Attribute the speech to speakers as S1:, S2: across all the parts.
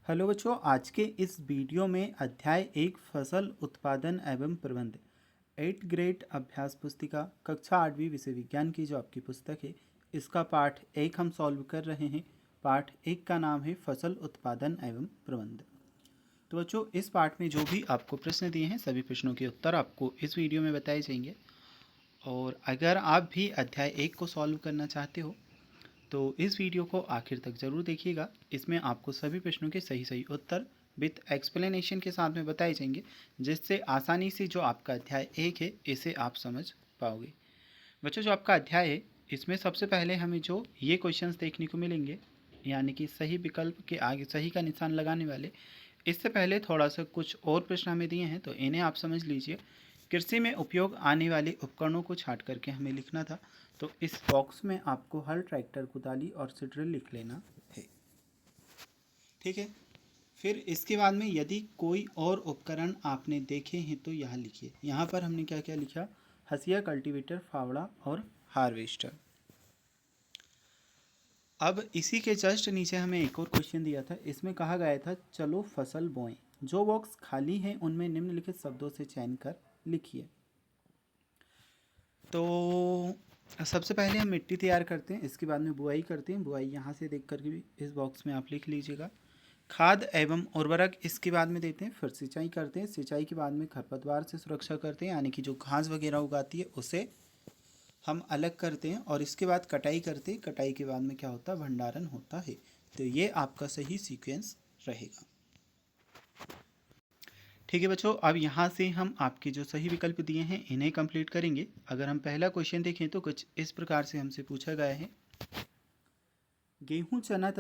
S1: Hello बच्चों, आज के इस वीडियो में अध्याय 1 फसल उत्पादन एवं प्रबंध 8th ग्रेड अभ्यास पुस्तिका कक्षा 8वीं विषय विज्ञान की जो आपकी पुस्तक है, इसका पाठ 1 हम सॉल्व कर रहे हैं। पाठ 1 का नाम है फसल उत्पादन एवं प्रबंध। तो बच्चों, इस पाठ में जो भी आपको प्रश्न दिए हैं सभी प्रश्नों के उत्तर आपको इस वीडियो में बताए जाएंगे। और अगर आप भी अध्याय 1 को सॉल्व करना चाहते हो तो इस वीडियो को आखिर तक ज़रूर देखिएगा। इसमें आपको सभी प्रश्नों के सही सही उत्तर विथ एक्सप्लेनेशन के साथ में बताए जाएंगे, जिससे आसानी से जो आपका अध्याय 1 है इसे आप समझ पाओगे। बच्चों, जो आपका अध्याय है इसमें सबसे पहले हमें जो ये क्वेश्चंस देखने को मिलेंगे, यानी कि सही विकल्प के आगे सही का निशान लगाने वाले। इससे पहले थोड़ा सा कुछ और प्रश्न हमें दिए हैं, तो इन्हें आप समझ लीजिए। कृषि में उपयोग आने वाले उपकरणों को छांट करके हमें लिखना था, तो इस बॉक्स में आपको हल, ट्रैक्टर, कुदाली और सीडड्रिल लिख लेना है। ठीक है। फिर इसके बाद में यदि कोई और उपकरण आपने देखे हैं तो यहाँ लिखिए। यहाँ पर हमने क्या क्या लिखा? हसिया, कल्टीवेटर, फावड़ा और हार्वेस्टर। अब इसी के जस्ट नीचे हमें एक और क्वेश्चन दिया था। इसमें कहा गया था चलो फसल बोएं। जो बॉक्स खाली हैं उनमें निम्नलिखित शब्दों से चयन कर लिखिए। तो सबसे पहले हम मिट्टी तैयार करते हैं, इसके बाद में बुआई करते हैं। बुआई यहाँ से देख कर के भी इस बॉक्स में आप लिख लीजिएगा। खाद एवं उर्वरक इसके बाद में देते हैं। फिर सिंचाई करते हैं। सिंचाई के बाद में खरपतवार से सुरक्षा करते हैं, यानी कि जो घास वगैरह उगाती है उसे हम अलग करते हैं। और इसके बाद कटाई करते हैं। कटाई के बाद में क्या होता है? भंडारण होता है। तो ये आपका सही सीक्वेंस रहेगा। ठीक है बच्चों, अब यहाँ से हम आपके जो सही विकल्प दिए हैं इन्हें कंप्लीट करेंगे। अगर हम पहला क्वेश्चन देखें तो कुछ इस प्रकार से हमसे पूछा गया है। गेहूं चना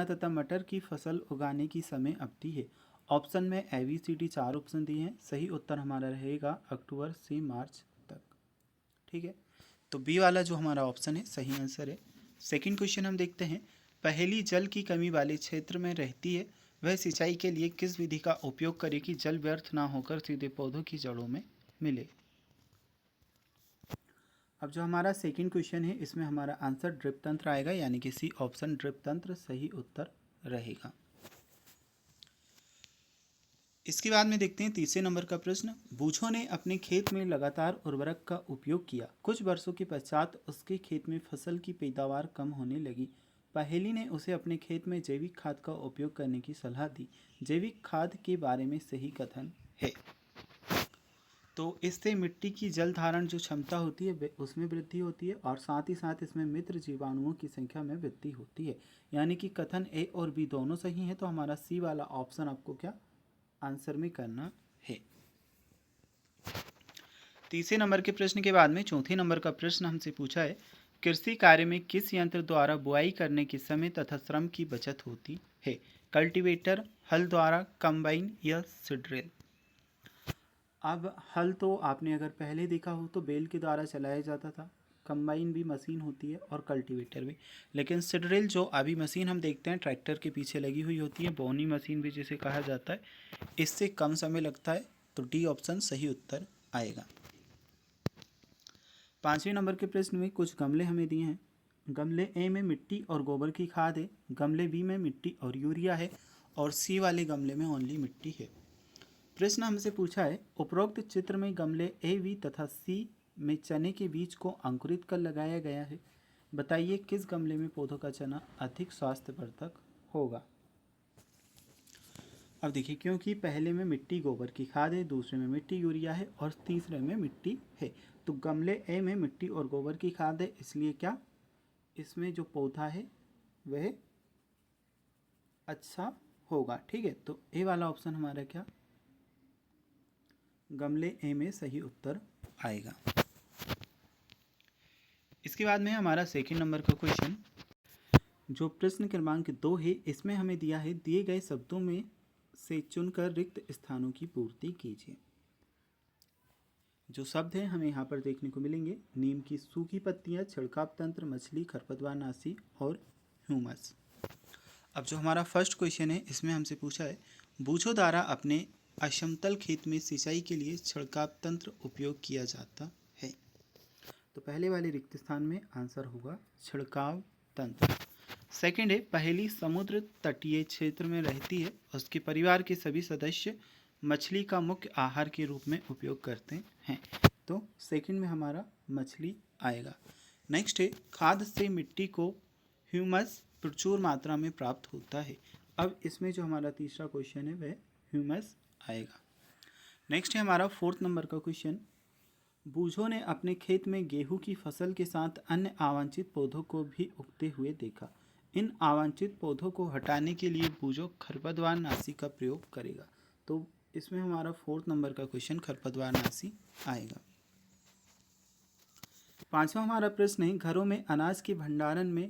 S1: तथा मटर की फसल उगाने की समय अवधि है। ऑप्शन में ABCD 4 ऑप्शन दिए हैं। सही उत्तर हमारा रहेगा अक्टूबर से मार्च तक। ठीक है, तो बी वाला जो हमारा ऑप्शन है सही आंसर है। सेकंड क्वेश्चन हम देखते हैं। पहली जल की कमी वाले क्षेत्र में रहती है, वह सिंचाई के लिए किस विधि का उपयोग करे कि जल व्यर्थ ना होकर सीधे पौधों की जड़ों में मिले? अब जो हमारा सेकंड क्वेश्चन है इसमें हमारा आंसर ड्रिप तंत्र आएगा, यानी कि सी ऑप्शन ड्रिप तंत्र सही उत्तर रहेगा। इसके बाद में देखते हैं तीसरे नंबर का प्रश्न। बूझो ने अपने खेत में लगातार उर्वरक का उपयोग किया। कुछ वर्षों के पश्चात उसके खेत में फसल की पैदावार कम होने लगी। पहेली ने उसे अपने खेत में जैविक खाद का उपयोग करने की सलाह दी। जैविक खाद के बारे में सही कथन है। तो इससे मिट्टी की जल धारण जो क्षमता होती है उसमें वृद्धि होती है, और साथ ही साथ इसमें मित्र जीवाणुओं की संख्या में वृद्धि होती है। यानी कि कथन ए और बी दोनों सही है। तो हमारा सी वाला ऑप्शन आपको क्या आंसर में करना है। तीसरे नंबर के प्रश्न के बाद में चौथे नंबर का प्रश्न हमसे पूछा है। कृषि कार्य में किस यंत्र द्वारा बुआई करने के समय तथा श्रम की बचत होती है? कल्टीवेटर, हल द्वारा, कंबाइन या सीडड्रिल? अब हल तो आपने अगर पहले देखा हो तो बैल के द्वारा चलाया जाता था। कंबाइन भी मशीन होती है और कल्टीवेटर भी। लेकिन सीडड्रिल जो अभी मशीन हम देखते हैं ट्रैक्टर के पीछे लगी हुई होती है, बोनी मशीन भी जिसे कहा जाता है, इससे कम समय लगता है। तो डी ऑप्शन सही उत्तर आएगा। पाँचवें नंबर के प्रश्न में कुछ गमले हमें दिए हैं। गमले ए में मिट्टी और गोबर की खाद है, गमले बी में मिट्टी और यूरिया है, और सी वाले गमले में ओनली मिट्टी है। प्रश्न हमसे पूछा है उपरोक्त चित्र में गमले ए, बी तथा सी में चने के बीज को अंकुरित कर लगाया गया है। बताइए किस गमले में पौधों का चना अधिक स्वास्थ्यवर्धक होगा? अब देखिए, क्योंकि पहले में मिट्टी गोबर की खाद है, दूसरे में मिट्टी यूरिया है, और तीसरे में मिट्टी है, तो गमले ए में मिट्टी और गोबर की खाद है, इसलिए क्या इसमें जो पौधा है वह अच्छा होगा। ठीक है, तो ए वाला ऑप्शन हमारा क्या गमले ए में सही उत्तर आएगा। इसके बाद में हमारा सेकंड नंबर का क्वेश्चन जो प्रश्न क्रमांक 2 है, इसमें हमें दिया है दिए गए शब्दों में से चुनकर रिक्त स्थानों की पूर्ति कीजिए। जो शब्द हैं हमें यहाँ पर देखने को मिलेंगे। नीम की सूखी पत्तियाँ, छिड़काव तंत्र, मछली, खरपतवार नाशी और ह्यूमस। अब जो हमारा फर्स्ट क्वेश्चन है इसमें हमसे पूछा है बूझो द्वारा अपने असमतल खेत में सिंचाई के लिए छिड़काव तंत्र उपयोग किया जाता है। तो पहले वाले रिक्त स्थान में आंसर होगा छिड़काव तंत्र। सेकंड है पहेली समुद्र तटीय क्षेत्र में रहती है, उसके परिवार के सभी सदस्य मछली का मुख्य आहार के रूप में उपयोग करते हैं। तो सेकंड में हमारा मछली आएगा। नेक्स्ट है खाद से मिट्टी को ह्यूमस प्रचुर मात्रा में प्राप्त होता है। अब इसमें जो हमारा तीसरा क्वेश्चन है वह ह्यूमस आएगा। नेक्स्ट है हमारा 4th नंबर का क्वेश्चन। बूझों ने अपने खेत में गेहूं की फसल के साथ अन्य अवांछित पौधों को भी उगते हुए देखा। इन अवांछित पौधों को हटाने के लिए बूझो खरपतवार नाशी का प्रयोग करेगा। तो इसमें हमारा 4th नंबर का क्वेश्चन खरपतवार नाशी आएगा। 5वां हमारा प्रश्न है घरों में अनाज के भंडारण में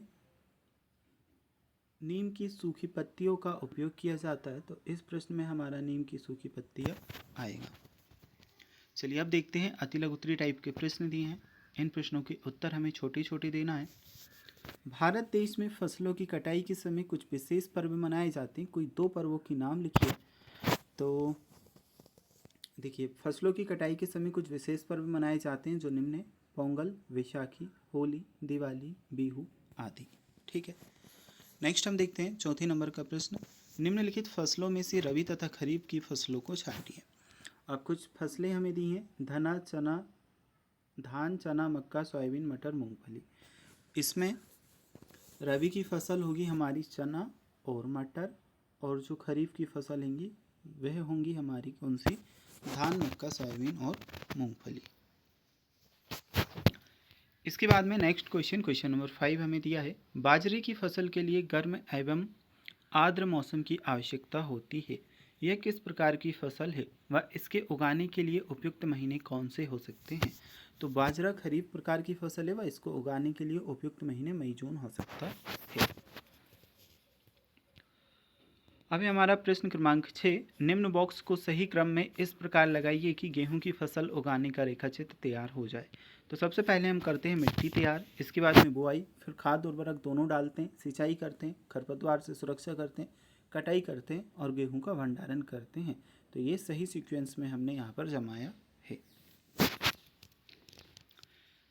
S1: नीम की सूखी पत्तियों का उपयोग किया जाता है। तो इस प्रश्न में हमारा नीम की सूखी पत्तियाँ आएगा। चलिए अब देखते हैं अति लघुत्तरीय टाइप के प्रश्न दिए हैं। इन प्रश्नों के उत्तर हमें छोटे छोटे देना है। भारत देश में फसलों की कटाई के समय कुछ विशेष पर्व मनाए जाते हैं, कोई 2 पर्वों के नाम लिखिए। तो देखिए फसलों की कटाई के समय कुछ विशेष पर्व मनाए जाते हैं जो निम्न है: पोंगल, वैशाखी, होली, दिवाली, बिहू आदि। ठीक है। नेक्स्ट हम देखते हैं 4th नंबर का प्रश्न। निम्नलिखित फसलों में से रबी तथा खरीफ की फसलों को छांटिए। अब कुछ फसलें हमें दी हैं: धान, चना, मक्का, सोयाबीन, मटर, मूंगफली। इसमें रबी की फसल होगी हमारी चना और मटर, और जो खरीफ की फसल होंगी वह होंगी हमारी कौन सी? धान, मक्का, सोयाबीन और मूंगफली। इसके बाद में नेक्स्ट क्वेश्चन नंबर 5 हमें दिया है बाजरे की फसल के लिए गर्म एवं आर्द्र मौसम की आवश्यकता होती है। यह किस प्रकार की फसल है व इसके उगाने के लिए उपयुक्त महीने कौन से हो सकते हैं? तो बाजरा खरीफ प्रकार की फसल है व इसको उगाने के लिए उपयुक्त महीने मई जून हो सकता है। अभी हमारा प्रश्न क्रमांक 6। निम्न बॉक्स को सही क्रम में इस प्रकार लगाइए कि गेहूं की फसल उगाने का रेखाचित्र तैयार हो जाए। तो सबसे पहले हम करते हैं मिट्टी तैयार, इसके बाद में बुआई, फिर खाद उर्वरक दोनों डालते हैं, सिंचाई करते हैं, खरपतवार से सुरक्षा करते हैं, कटाई करते हैं और गेहूं का भंडारण करते हैं। तो ये सही सीक्वेंस में हमने यहाँ पर जमाया है।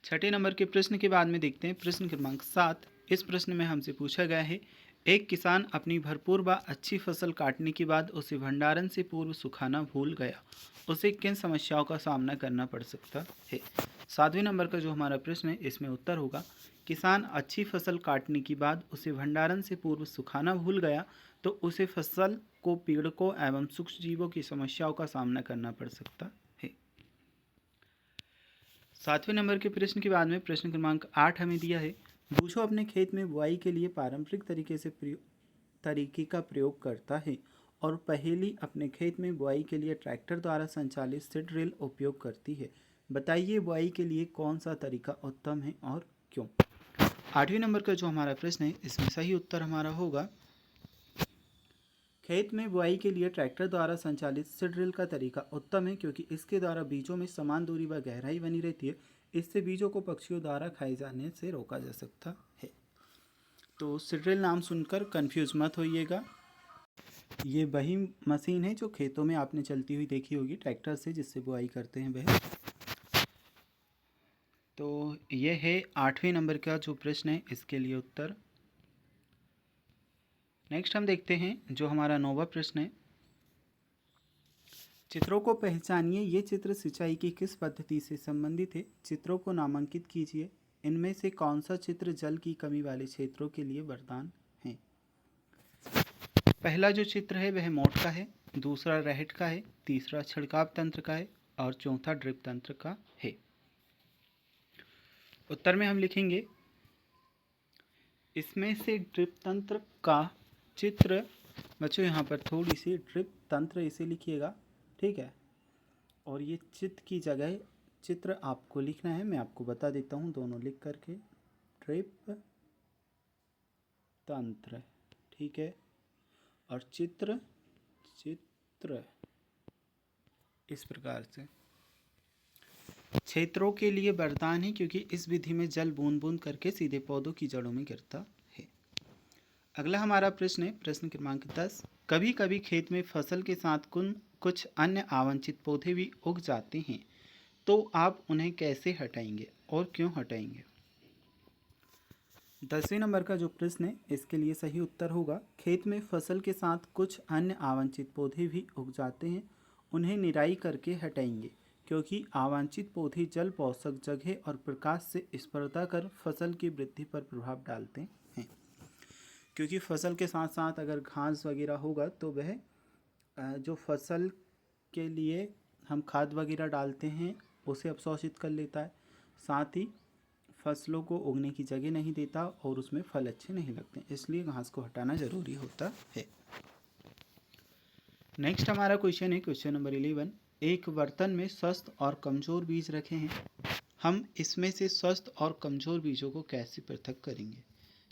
S1: 6 नंबर के प्रश्न के बाद में देखते हैं प्रश्न क्रमांक 7। इस प्रश्न में हमसे पूछा गया है एक किसान अपनी भरपूर व अच्छी फसल काटने के बाद उसे भंडारण से पूर्व सुखाना भूल गया, उसे किन समस्याओं का सामना करना पड़ सकता है? 7वें नंबर का जो हमारा प्रश्न है इसमें उत्तर होगा किसान अच्छी फसल काटने के बाद उसे भंडारण से पूर्व सुखाना भूल गया तो उसे फसल को पीड़कों एवं सूक्ष्म जीवों की समस्याओं का सामना करना पड़ सकता है। 7वें नंबर के प्रश्न के बाद में प्रश्न क्रमांक 8 हमें दिया है बूझो अपने खेत में बुआई के लिए पारंपरिक तरीके का प्रयोग करता है और पहेली अपने खेत में बुआई के लिए ट्रैक्टर द्वारा संचालित सीड ड्रिल उपयोग करती है। बताइए बुआई के लिए कौन सा तरीका उत्तम है और क्यों? 8वें नंबर का जो हमारा प्रश्न है इसमें सही उत्तर हमारा होगा खेत में बुआई के लिए ट्रैक्टर द्वारा संचालित सीड ड्रिल का तरीका उत्तम है क्योंकि इसके द्वारा बीजों में समान दूरी व गहराई बनी रहती है। इससे बीजों को पक्षियों द्वारा खाए जाने से रोका जा सकता है। तो सीड ड्रिल नाम सुनकर कंफ्यूज मत होइएगा, ये वही मशीन है जो खेतों में आपने चलती हुई देखी होगी ट्रैक्टर से जिससे बुआई करते हैं वह। तो यह है 8वें नंबर का जो प्रश्न है इसके लिए उत्तर। नेक्स्ट हम देखते हैं जो हमारा 9वां प्रश्न है चित्रों को पहचानिए, ये चित्र सिंचाई की किस पद्धति से संबंधित है? चित्रों को नामांकित कीजिए। इनमें से कौन सा चित्र जल की कमी वाले क्षेत्रों के लिए वरदान है? पहला जो चित्र है वह मोट का है, दूसरा रहट का है, तीसरा छिड़काव तंत्र का है और चौथा ड्रिप तंत्र का है। उत्तर में हम लिखेंगे इसमें से ड्रिप तंत्र का चित्र, बच्चों यहाँ पर थोड़ी सी ड्रिप तंत्र इसे लिखिएगा, ठीक है। और ये चित्र की जगह चित्र आपको लिखना है, मैं आपको बता देता हूँ दोनों लिख करके, ड्रिप तंत्र, ठीक है, और चित्र इस प्रकार से क्षेत्रों के लिए वरदान है क्योंकि इस विधि में जल बूंद बूंद करके सीधे पौधों की जड़ों में गिरता है। अगला हमारा प्रश्न है प्रश्न क्रमांक 10। कभी कभी खेत में फसल के साथ कुछ अन्य अवांछित पौधे भी उग जाते हैं, तो आप उन्हें कैसे हटाएंगे और क्यों हटाएंगे? 10वें नंबर का जो प्रश्न है इसके लिए सही उत्तर होगा खेत में फसल के साथ कुछ अन्य अवांछित पौधे भी उग जाते हैं, उन्हें निराई करके हटाएंगे क्योंकि अवांछित पौधे जल, पोषक जगह और प्रकाश से स्पर्धा कर फसल की वृद्धि पर प्रभाव डालते हैं। क्योंकि फसल के साथ साथ अगर घास वगैरह होगा तो वह जो फसल के लिए हम खाद वगैरह डालते हैं उसे अवशोषित कर लेता है, साथ ही फसलों को उगने की जगह नहीं देता और उसमें फल अच्छे नहीं लगते, इसलिए घास को हटाना ज़रूरी होता है। नेक्स्ट हमारा क्वेश्चन है क्वेश्चन नंबर 11। एक बर्तन में स्वस्थ और कमज़ोर बीज रखे हैं, हम इसमें से स्वस्थ और कमज़ोर बीजों को कैसे पृथक करेंगे।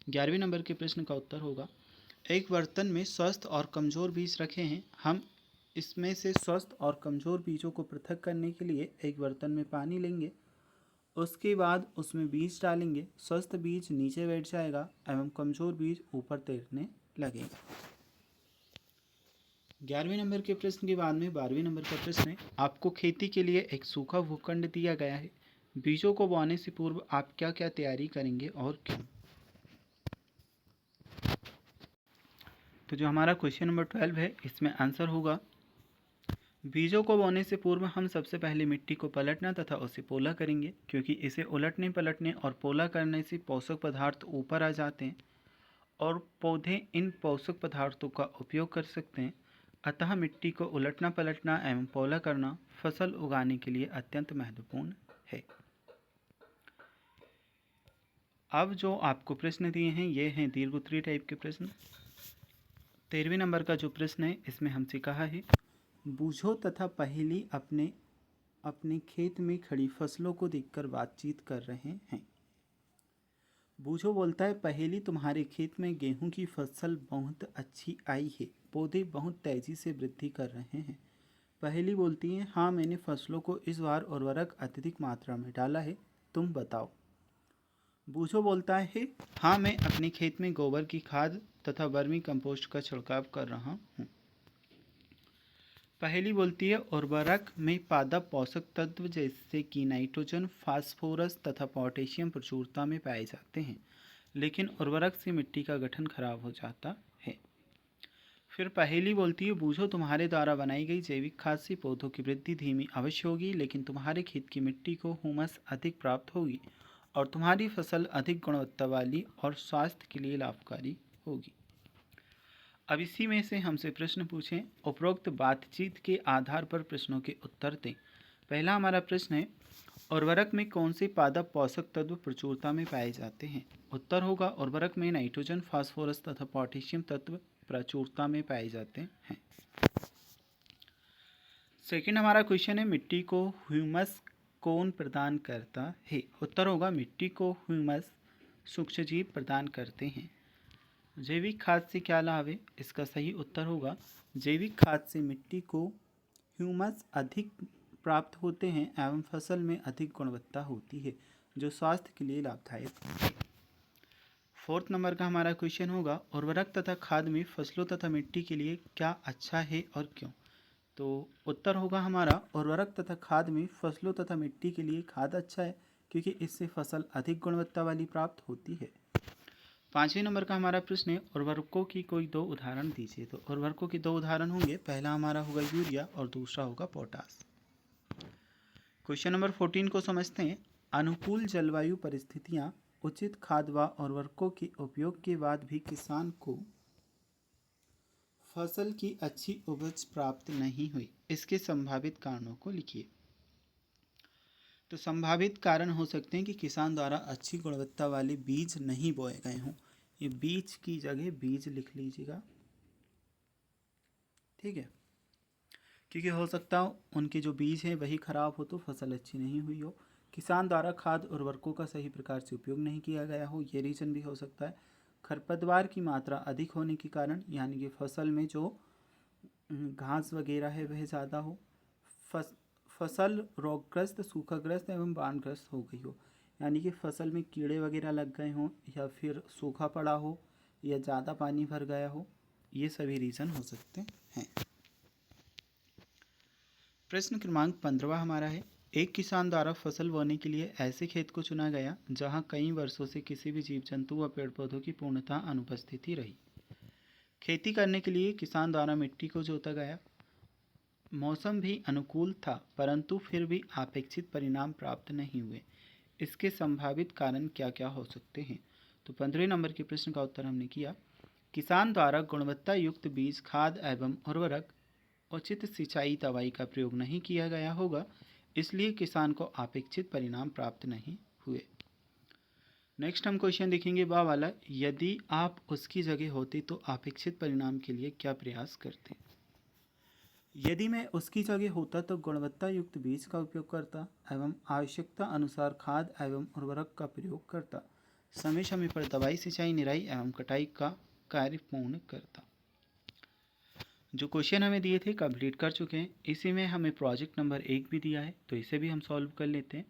S1: 11वें नंबर के प्रश्न का उत्तर होगा एक बर्तन में स्वस्थ और कमज़ोर बीज रखे हैं, हम इसमें से स्वस्थ और कमज़ोर बीजों को पृथक करने के लिए एक बर्तन में पानी लेंगे, उसके बाद उसमें बीज डालेंगे, स्वस्थ बीज नीचे बैठ जाएगा एवं कमज़ोर बीज ऊपर तैरने लगेगा। 11वें नंबर के प्रश्न के बाद में 12वें नंबर का प्रश्न है आपको खेती के लिए एक सूखा भूखंड दिया गया है, बीजों को बोने से पूर्व आप क्या क्या तैयारी करेंगे और क्यों। तो जो हमारा क्वेश्चन नंबर 12 है इसमें आंसर होगा बीजों को बोने से पूर्व हम सबसे पहले मिट्टी को पलटना तथा उसे पोला करेंगे, क्योंकि इसे उलटने पलटने और पोला करने से पोषक पदार्थ ऊपर आ जाते हैं और पौधे इन पोषक पदार्थों का उपयोग कर सकते हैं। अतः मिट्टी को उलटना पलटना एवं पोला करना फसल उगाने के लिए अत्यंत महत्वपूर्ण है। अब जो आपको प्रश्न दिए हैं ये हैं दीर्घोत्तरीय टाइप के प्रश्न। 13वें नंबर का जो प्रश्न है इसमें हमसे कहा है बूझो तथा पहेली अपने खेत में खड़ी फसलों को देखकर बातचीत कर रहे हैं। बूझो बोलता है पहेली तुम्हारे खेत में गेहूं की फसल बहुत अच्छी आई है, पौधे बहुत तेजी से वृद्धि कर रहे हैं। पहेली बोलती है हाँ मैंने फसलों को इस बार उर्वरक अत्यधिक मात्रा में डाला है, तुम बताओ। बूझो बोलता है हाँ मैं अपने खेत में गोबर की खाद तथा वर्मी कंपोस्ट का छिड़काव कर रहा हूँ। पहेली बोलती है उर्वरक में पादप पोषक तत्व जैसे कि नाइट्रोजन, फास्फोरस तथा पोटेशियम प्रचुरता में पाए जाते हैं, लेकिन उर्वरक से मिट्टी का गठन खराब हो जाता है। फिर पहेली बोलती है बूझो तुम्हारे द्वारा बनाई गई जैविक खाद से पौधों की वृद्धि धीमी अवश्य होगी, लेकिन तुम्हारे खेत की मिट्टी को हुमस अधिक प्राप्त होगी और तुम्हारी फसल अधिक गुणवत्ता वाली और स्वास्थ्य के लिए लाभकारी होगी। अब इसी में से हमसे प्रश्न पूछें, उपरोक्त बातचीत के आधार पर प्रश्नों के उत्तर दें। पहला हमारा प्रश्न है उर्वरक में कौन से पादप पोषक तत्व प्रचुरता में पाए जाते हैं। उत्तर होगा उर्वरक में नाइट्रोजन, फास्फोरस तथा पोटेशियम तत्व प्रचुरता में पाए जाते हैं। सेकंड हमारा क्वेश्चन है मिट्टी को ह्यूमस कौन प्रदान करता है। उत्तर होगा मिट्टी को ह्यूमस सूक्ष्मजीव प्रदान करते हैं। जैविक खाद से क्या लाभ है, इसका सही उत्तर होगा जैविक खाद से मिट्टी को ह्यूमस अधिक प्राप्त होते हैं एवं फसल में अधिक गुणवत्ता होती है जो स्वास्थ्य के लिए लाभदायक है। फोर्थ नंबर का हमारा क्वेश्चन होगा उर्वरक तथा खाद में फसलों तथा मिट्टी के लिए क्या अच्छा है और क्यों। तो उत्तर होगा हमारा उर्वरक तथा खाद में फसलों तथा मिट्टी के लिए खाद अच्छा है क्योंकि इससे फसल अधिक गुणवत्ता वाली प्राप्त होती है। 5वें नंबर का हमारा प्रश्न है उर्वरकों की कोई दो उदाहरण दीजिए। तो उर्वरकों के दो उदाहरण होंगे, पहला हमारा होगा यूरिया और दूसरा होगा पोटास। क्वेश्चन नंबर 14 को समझते हैं। अनुकूल जलवायु परिस्थितियां, उचित खाद व उर्वरकों के उपयोग के बाद भी किसान को फसल की अच्छी उपज प्राप्त नहीं हुई, इसके संभावित कारणों को लिखिए। तो संभावित कारण हो सकते हैं कि किसान द्वारा अच्छी गुणवत्ता वाले बीज नहीं बोए गए हों। ये बीज की जगह बीज लिख लीजिएगा, ठीक है, क्योंकि हो सकता हो उनके जो बीज हैं वही खराब हो तो फसल अच्छी नहीं हुई हो। किसान द्वारा खाद उर्वरकों का सही प्रकार से उपयोग नहीं किया गया हो, ये रीज़न भी हो सकता है। खरपतवार की मात्रा अधिक होने के कारण, यानी कि फसल में जो घास वगैरह है वह ज़्यादा हो। फसल रोगग्रस्त, सूखाग्रस्त एवं बाढ़ग्रस्त हो गई हो, यानी कि फसल में कीड़े वगैरह लग गए हों या फिर सूखा पड़ा हो या ज़्यादा पानी भर गया हो, ये सभी रीज़न हो सकते हैं। प्रश्न क्रमांक 15 हमारा है एक किसान द्वारा फसल बोने के लिए ऐसे खेत को चुना गया जहां कई वर्षों से किसी भी जीव जंतु व पेड़ पौधों की पूर्णतः अनुपस्थिति रही। खेती करने के लिए किसान द्वारा मिट्टी को जोता गया। मौसम भी अनुकूल था, परंतु फिर भी अपेक्षित परिणाम प्राप्त नहीं हुए। इसके संभावित कारण क्या क्या हो सकते हैं? तो 15वें नंबर के प्रश्न का उत्तर हमने किया, किसान द्वारा गुणवत्ता युक्त बीज, खाद एवं उर्वरक, उचित सिंचाई दवाई का प्रयोग नहीं किया गया होगा, इसलिए किसान को अपेक्षित परिणाम प्राप्त नहीं हुए। नेक्स्ट हम क्वेश्चन देखेंगे बा वाला, यदि आप उसकी जगह होते तो अपेक्षित परिणाम के लिए क्या प्रयास करते? यदि मैं उसकी जगह होता तो गुणवत्ता युक्त बीज का उपयोग करता एवं आवश्यकता अनुसार खाद एवं उर्वरक का प्रयोग करता, समय समय पर दवाई, सिंचाई, निराई एवं कटाई का कार्य पूर्ण करता। जो क्वेश्चन हमें दिए थे कंप्लीट कर चुके हैं। इसी में हमें प्रोजेक्ट नंबर 1 भी दिया है, तो इसे भी हम सॉल्व कर लेते हैं।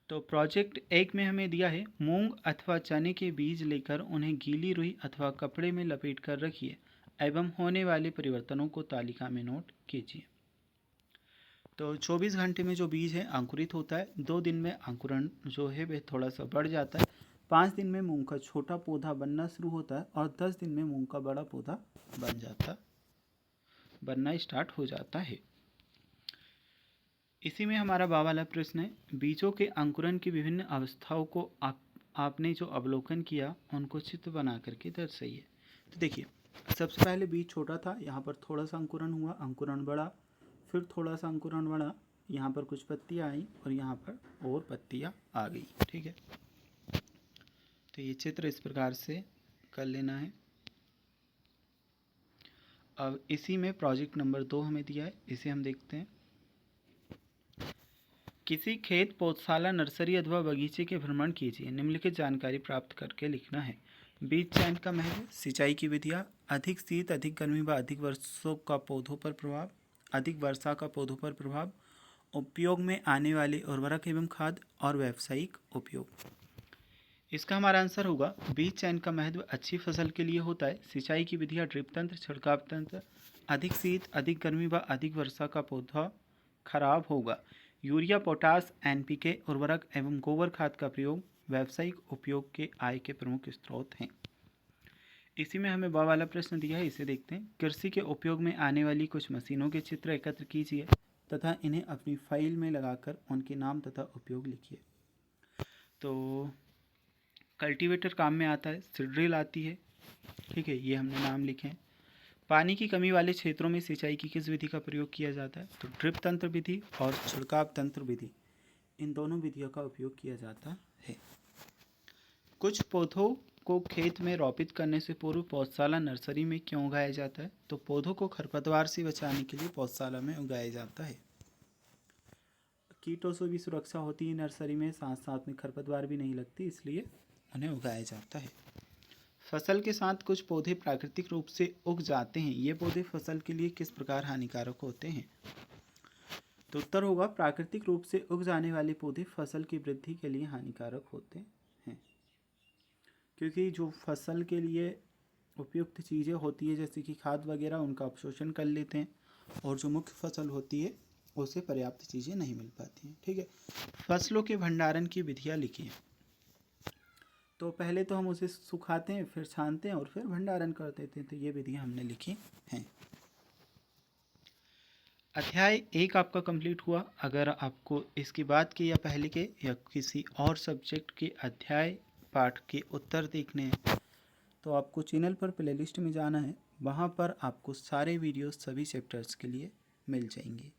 S1: तो प्रोजेक्ट 1 में हमें दिया है, मूंग अथवा चने के बीज लेकर उन्हें गीली रुई अथवा कपड़े में लपेट कर रखिए एवं होने वाले परिवर्तनों को तालिका में नोट कीजिए। तो 24 घंटे में जो बीज है अंकुरित होता है, 2 दिन में अंकुरण जो है वह थोड़ा सा बढ़ जाता है, 5 दिन में मूंग का छोटा पौधा बनना शुरू होता है और 10 दिन में मूंग का बड़ा पौधा बनना स्टार्ट हो जाता है। इसी में हमारा बा वाला प्रश्न है, बीजों के अंकुरण की विभिन्न अवस्थाओं को आपने जो अवलोकन किया उनको चित्र बना करके दर्शाइए। तो देखिए, सबसे पहले बीज छोटा था, यहाँ पर थोड़ा सा अंकुरण हुआ, अंकुरण बढ़ा, फिर थोड़ा सा अंकुरण बढ़ा, यहाँ पर कुछ पत्तियाँ आई और यहाँ पर और पत्तियाँ आ गई। ठीक है, तो ये चित्र इस प्रकार से कर लेना है। अब इसी में प्रोजेक्ट नंबर 2 हमें दिया है, इसे हम देखते हैं। किसी खेत, पौधशाला, नर्सरी अथवा बगीचे के भ्रमण कीजिए। निम्नलिखित जानकारी प्राप्त करके लिखना है। बीज चयन का महत्व, सिंचाई की विधियाँ, अधिक शीत, अधिक गर्मी व अधिक वर्षों का पौधों पर प्रभाव, अधिक वर्षा का पौधों पर प्रभाव, उपयोग में आने वाले उर्वरक एवं खाद और व्यावसायिक उपयोग। इसका हमारा आंसर होगा, बीज चयन का महत्व अच्छी फसल के लिए होता है। सिंचाई की विधियाँ, ड्रिप तंत्र, छिड़काव तंत्र, अधिक शीत, अधिक गर्मी व अधिक वर्षा का पौधा खराब होगा। यूरिया, पोटास, एनपीके उर्वरक एवं गोबर खाद का प्रयोग व्यावसायिक उपयोग के आय के प्रमुख स्रोत हैं। इसी में हमें बा वाला प्रश्न दिया है, इसे देखते हैं। कृषि के उपयोग में आने वाली कुछ मशीनों के चित्र एकत्र कीजिए तथा इन्हें अपनी फाइल में लगाकर उनके नाम तथा उपयोग लिखिए। तो कल्टीवेटर काम में आता है, सीड ड्रिल आती है, ठीक है, ये हमने नाम लिखे हैं। पानी की कमी वाले क्षेत्रों में सिंचाई की किस विधि का प्रयोग किया जाता है? तो ड्रिप तंत्र विधि और छिड़काव तंत्र विधि, इन दोनों विधियों का उपयोग किया जाता है। कुछ पौधों को खेत में रोपित करने से पूर्व पौधशाला, नर्सरी में क्यों उगाया जाता है? तो पौधों को खरपतवार से बचाने के लिए पौधशाला में उगाया जाता है। कीटों से भी सुरक्षा होती है नर्सरी में, साथ साथ में खरपतवार भी नहीं लगती, इसलिए उन्हें उगाया जाता है। फसल के साथ कुछ पौधे प्राकृतिक रूप से उग जाते हैं, ये पौधे फसल के लिए किस प्रकार हानिकारक होते हैं? तो उत्तर होगा, प्राकृतिक रूप से उग जाने वाले पौधे फसल की वृद्धि के लिए हानिकारक होते हैं, क्योंकि जो फसल के लिए उपयुक्त चीज़ें होती है जैसे कि खाद वगैरह, उनका अवशोषण कर लेते हैं और जो मुख्य फसल होती है उसे पर्याप्त चीज़ें नहीं मिल पाती हैं। ठीक है, फसलों के भंडारण की विधियाँ लिखिए। तो पहले तो हम उसे सुखाते हैं, फिर छानते हैं और फिर भंडारण कर देते हैं, तो ये विधियाँ हमने लिखी हैं। अध्याय 1 आपका कंप्लीट हुआ। अगर आपको इसकी बात की या पहले के या किसी और सब्जेक्ट के अध्याय पाठ के उत्तर देखने हैं तो आपको चैनल पर प्लेलिस्ट में जाना है, वहाँ पर आपको सारे वीडियोस सभी चैप्टर्स के लिए मिल जाएंगे।